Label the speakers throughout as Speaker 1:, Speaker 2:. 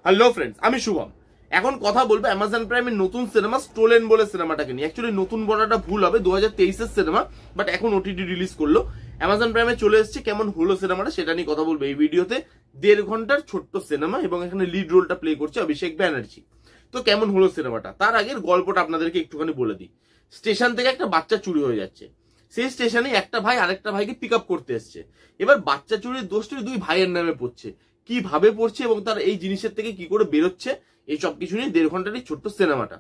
Speaker 1: Hello friends, আমি শুভম। এখন কথা বলবো অ্যামাজন প্রাইমের নতুন সিনেমা স্টোলেন বলে সিনেমাটাকে নিয়ে। অ্যাকচুয়ালি নতুন বলাটা ভুল হবে, 2023-এর সিনেমা, বাট এখন ওটিটি রিলিজ করলো, অ্যামাজন প্রাইমে চলে এসেছে। কেমন হলো সিনেমাটা সেটা নিয়ে কথা বলবো এই ভিডিওতে। 1.5 ঘন্টার ছোট্ট সিনেমা এবং এখানে লিড রোলটা প্লে করছে অভিষেক ব্যানার্জি। তো কেমন হলো সিনেমাটা, তার আগের গল্পটা আপনাদেরকে একটুখানি বলে দিই। স্টেশন থেকে একটা বাচ্চা চুরি হয়ে যাচ্ছে। সেই স্টেশনে একটা ভাই আরেকটা ভাইকে পিক আপ করতে এসছে। এবার বাচ্চা চুরির দোষটি দুই ভাইয়ের নামে পড়ছে, কিভাবে পড়ছে এবং তার এই জিনিসের থেকে কি করে বেরোচ্ছে, এই সব কিছু নিয়ে 1.5 ঘন্টার এই ছোট্ট সিনেমাটা।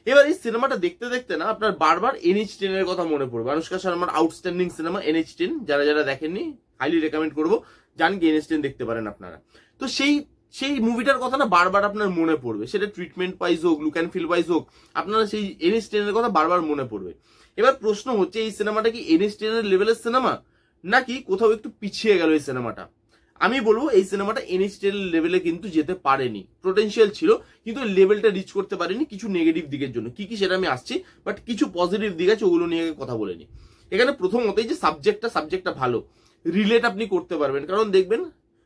Speaker 1: এবার এই সিনেমাটা দেখতে দেখতে না আপনার বারবার NH10 এর কথা মনে পড়বে। অনুষ্কা শর্মার আউটস্ট্যান্ডিং সিনেমা NH10, যারা যারা দেখেননি হাইলি রেকমেন্ড করবো, জান কি NH10 দেখতে পারেন আপনারা। তো সেই মুভিটার কথা না বারবার আপনার মনে পড়বে, সেটা ট্রিটমেন্ট ওয়াইজ হোক, লুক অ্যান্ড ফিল ওয়াইজ হোক, আপনারা সেই NH10 এর কথা বারবার মনে পড়বে। এবার প্রশ্ন হচ্ছে, এই সিনেমাটা কি NH10 এর লেভেলের সিনেমা, নাকি কোথাও একটু পিছিয়ে গেল এই সিনেমাটা? আমি বলবো এই সিনেমাটা NH10 লেভেলে কিন্তু যেতে পারেনি। পোটেনশিয়াল ছিল কিন্তু লেভেলটা রিচ করতে পারেনি কিছু নেগেটিভ দিকের জন্য। কি কি সেটা আমি আসছি, বাট কিছু পজিটিভ দিক আছে, ওগুলো নিয়ে কথা বলে নি। এখানে প্রথমতই যে সাবজেক্টটা ভালো, রিলেট আপনি করতে পারবেন। কারণ দেখবেন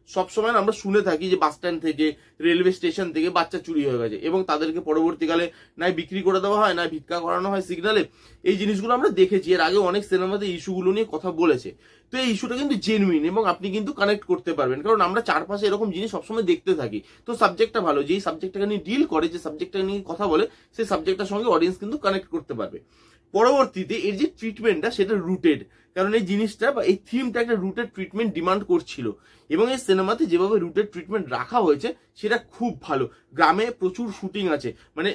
Speaker 1: সবসময় আমরা শুনে থাকি যে বাস স্ট্যান্ড থেকে, রেলওয়ে স্টেশন থেকে বাচ্চা চুরি হয়ে গেছে এবং তাদেরকে পরবর্তীকালে নাই বিক্রি করে দেওয়া হয়, না ভিক্ষা করানো হয় সিগনালে। এই জিনিসগুলো আমরা দেখেছি, এর আগে অনেক সিনেমাতে ইস্যুগুলো নিয়ে কথা বলেছে। তো এই ইস্যুটা কিন্তু জেনুইন এবং আপনি কিন্তু কানেক্ট করতে পারবেন, কারণ আমরা চারপাশে এরকম জিনিস সবসময় দেখতে থাকি। তো সাবজেক্টটা ভালো, যেই সাবজেক্টটাকে নিয়ে ডিল করে, যে সাবজেক্টটা নিয়ে কথা বলে, সেই সাবজেক্টটার সঙ্গে অডিয়েন্স কিন্তু কানেক্ট করতে পারবে। পরবর্তীতে এর যে ট্রিটমেন্টটা সেটা রুটেড, কারণ এই জিনিসটা বা এই থিমটা একটা রুটেড ট্রিটমেন্ট ডিমান্ড করছিল এবং এই সিনেমাতে যেভাবে রুটেড ট্রিটমেন্ট রাখা হয়েছে সেটা খুব ভালো। গ্রামে প্রচুর শুটিং আছে, মানে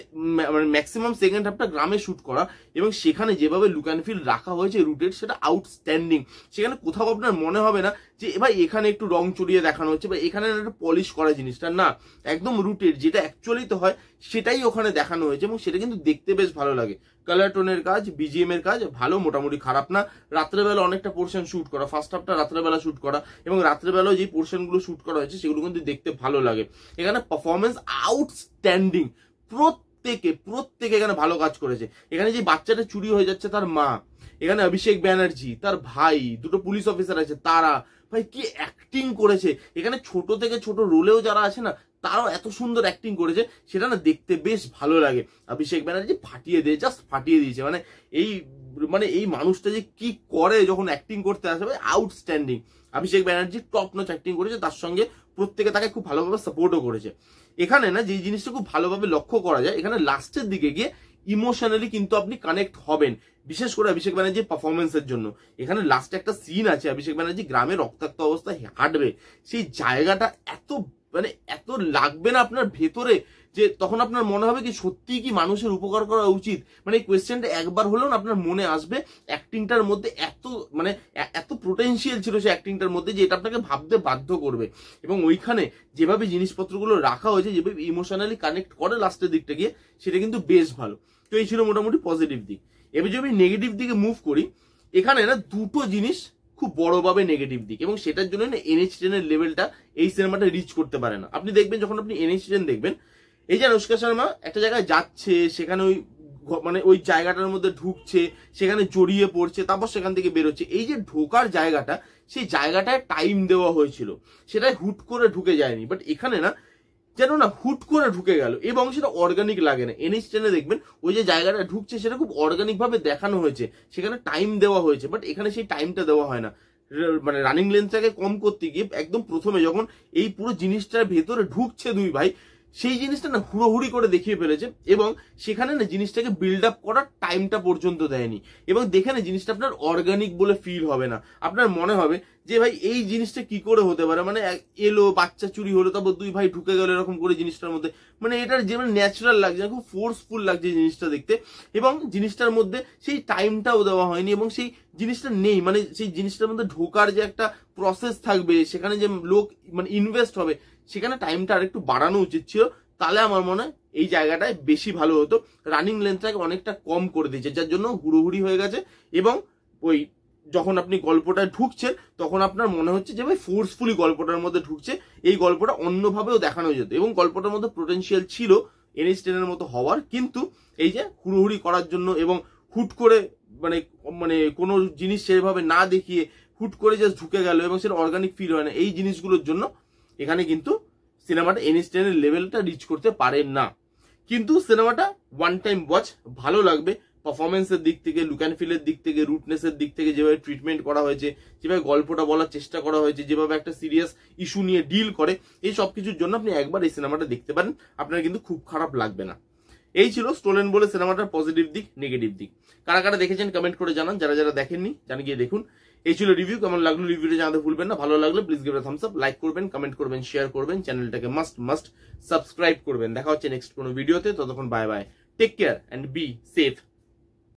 Speaker 1: ম্যাক্সিমাম সেকেন্ড হাফটা গ্রামে শুট করা, এবং সেখানে যেভাবে লুক অ্যান্ড ফিল রাখা হয়েছে রুটেড, সেটা আউটস্ট্যান্ডিং। সেখানে কোথাও আপনার মনে হবে না যে এবার এখানে একটু রং চড়িয়ে দেখানো হচ্ছে বা এখানে একটু পলিশ করা জিনিসটা, না, একদম রুটেড যেটা অ্যাকচুয়ালি তো হয় সেটাই ওখানে দেখানো হয়েছে এবং সেটা কিন্তু দেখতে বেশ ভালো লাগে। কালার টোনের কাজ, BGM এর কাজ ভালো, মোটামুটি খারাপ না। রাত্রেবেলা অনেকটা পোর্শন শুট করা, ফার্স্ট হাফটা রাত্রেবেলা শুট করা, এবং রাত্রেবেলা যে পোর্শন গুলো শুট করা হয়েছে সেগুলো কিন্তু দেখতে ভালো লাগে। এখানে পারফরমেন্স আউটস্ট্যান্ডিং, প্রত্যেকে এখানে ভালো কাজ করেছে। এখানে যে বাচ্চাটা চুরি হয়ে যাচ্ছে তার মা, এখানে অভিষেক ব্যানার্জি, তার ভাই, দুটো পুলিশ অফিসার আছে, তারা ভাই কি অ্যাক্টিং করেছে। এখানে ছোট থেকে ছোট রোলেও যারা আছে না, তারাও এত সুন্দর অ্যাক্টিং করেছে, সেটা না দেখতে বেশ ভালো লাগে। অভিষেক ব্যানার্জি জাস্ট ফাটিয়ে দিয়েছে। মানে এই মানুষটা যে কি করে যখন অ্যাক্টিং করতে আসে, ভাই outstanding. Abhishek Banerjee top notch acting করেছে, তার সঙ্গে প্রত্যেকে তাকে খুব ভালোভাবে সাপোর্টও করেছে। এখানে না যে জিনিসটা খুব ভালোভাবে লক্ষ্য করা যায়, এখানে লাস্টের দিকে গিয়ে ইমোশনালি কিন্তু আপনি কানেক্ট হবেন, বিশেষ করে অভিষেক ব্যানার্জির পারফরমেন্সের জন্য। এখানে লাস্টে একটা সিন আছে, অভিষেক ব্যানার্জি গ্রামে রক্তাক্ত অবস্থায় হাঁটবে, সেই জায়গাটা এত লাগবে না আপনার ভেতরে, যে তখন আপনার মনে হবে কি সত্যি কি মানুষের উপকার করা উচিত। মানে এই কোয়েশ্চেনটা একবার হলেও না আপনার মনে আসবে। অ্যাক্টিংটার মধ্যে এত পোটেনশিয়াল ছিল সেই অ্যাক্টিংটার মধ্যে, যে এটা আপনাকে ভাবতে বাধ্য করবে। এবং ওইখানে যেভাবে জিনিসপত্রগুলো রাখা হয়েছে, যেভাবে ইমোশনালি কানেক্ট করে লাস্টের দিকটা গিয়ে, সেটা কিন্তু বেশ ভালো। তো এই ছিল মোটামুটি পজিটিভ দিক। এবার যদি আমি নেগেটিভ দিকে মুভ করি, এখানে না দুটো জিনিস খুব বড়ভাবে নেগেটিভ দিক, এবং সেটার জন্য না NH10 এর লেভেলটা এই সিনেমাটা রিচ করতে পারে না। আপনি দেখবেন যখন আপনি NH10 দেখবেন, এই যে অনুষ্কা শর্মা একটা জায়গায় যাচ্ছে, সেখানে ওই জায়গাটার মধ্যে ঢুকছে, সেখানে জড়িয়ে পড়ছে, তারপর সেখান থেকে বেরোচ্ছে, এই যে ঢোকার জায়গাটা, সেই জায়গাটায় টাইম দেওয়া হয়েছিল, সেটাই হুট করে ঢুকে যায়নি। বাট এখানে না যেন না হুট করে ঢুকে গেল, এবং সেটা অর্গানিক লাগে না। NH10 দেখবেন ওই যে জায়গাটা ঢুকছে সেটা খুব অর্গানিক ভাবে দেখানো হয়েছে, সেখানে টাইম দেওয়া হয়েছে, বাট এখানে সেই টাইমটা দেওয়া হয় না। মানে রানিং লেন্থটাকে কম করতে গিয়ে একদম প্রথমে যখন এই পুরো জিনিসটার ভেতরে ঢুকছে দুই ভাই, সেই জিনিসটা না হুড়োহুড়ি করে দেখিয়ে ফেলেছে, এবং সেখানে না জিনিসটাকে বিল্ড আপ করার টাইমটা পর্যন্ত দেয়নি। এবং দেখে না জিনিসটা আপনার অর্গানিক বলে ফিল হবে না, আপনার মনে হবে যে ভাই এই জিনিসটা কি করে হতে পারে, মানে এলো বাচ্চা চুরি হলো, তারপর দুই ভাই ঢুকে গেল এরকম করে জিনিসটার মধ্যে, মানে এটার যেমন ন্যাচারাল লাগছে, খুব ফোর্সফুল লাগছে জিনিসটা দেখতে। এবং জিনিসটার মধ্যে সেই টাইমটাও দেওয়া হয়নি, এবং সেই জিনিসটা নেই, মানে সেই জিনিসটার মধ্যে ঢোকার যে একটা প্রসেস থাকবে, সেখানে যে লোক মানে ইনভেস্ট হবে, সেখানে টাইমটা আর একটু বাড়ানো উচিত ছিল। তাহলে আমার মনে হয় এই জায়গাটায় বেশি ভালো হতো। রানিং লেন্থটাকে অনেকটা কম করে দিয়েছে, যার জন্য হুড়োহুড়ি হয়ে গেছে, এবং ওই যখন আপনি গল্পটা ঢুকছেন তখন আপনার মনে হচ্ছে যে ভাই ফোর্সফুলি গল্পটার মধ্যে ঢুকছে, এই গল্পটা অন্যভাবেও দেখানো যেত, এবং গল্পটার মধ্যে পোটেনশিয়াল ছিল NH10 এর মতো হওয়ার, কিন্তু এই যে হুড়োহুড়ি করার জন্য এবং হুট করে মানে কোনো জিনিস সেভাবে না দেখিয়ে হুট করে জাস্ট ঢুকে গেল এবং সেটা অর্গানিক ফিল হয় না, এই জিনিসগুলোর জন্য এখানে কিন্তু সিনেমাটা এনিস্টেনের লেভেলটা রিচ করতে পারে না। কিন্তু সিনেমাটা ওয়ান টাইম ওয়াচ, ভালো লাগবে। পারফরমেন্সের দিক থেকে, লুক অ্যান্ড ফিলের দিক থেকে, রুটনেসের দিক থেকে, যেভাবে ট্রিটমেন্ট করা হয়েছে, যেভাবে গল্পটা বলার চেষ্টা করা হয়েছে, যেভাবে একটা সিরিয়াস ইস্যু নিয়ে ডিল করে, এই সব কিছুর জন্য আপনি একবার এই সিনেমাটা দেখতে পারেন, আপনার কিন্তু খুব খারাপ লাগবে না। এই ছিল স্টোলেন বলে সিনেমাটার পজিটিভ দিক, নেগেটিভ দিক। কারা কারা দেখেছেন কমেন্ট করে জানান, যারা যারা দেখেননি জানি গিয়ে দেখুন। এই ছিল রিভিউ, কেমন লাগলো রিভিউটা জানাতে ভুলবেন না। ভালো লাগলে please give a Thums up, like করবেন, কমেন্ট করবেন, শেয়ার করবেন, চ্যানেলটাকে মাস্ট সাবস্ক্রাইব করবেন। দেখা হচ্ছে নেক্সট কোনো ভিডিওতে, ততক্ষণ bye bye, take care and be safe.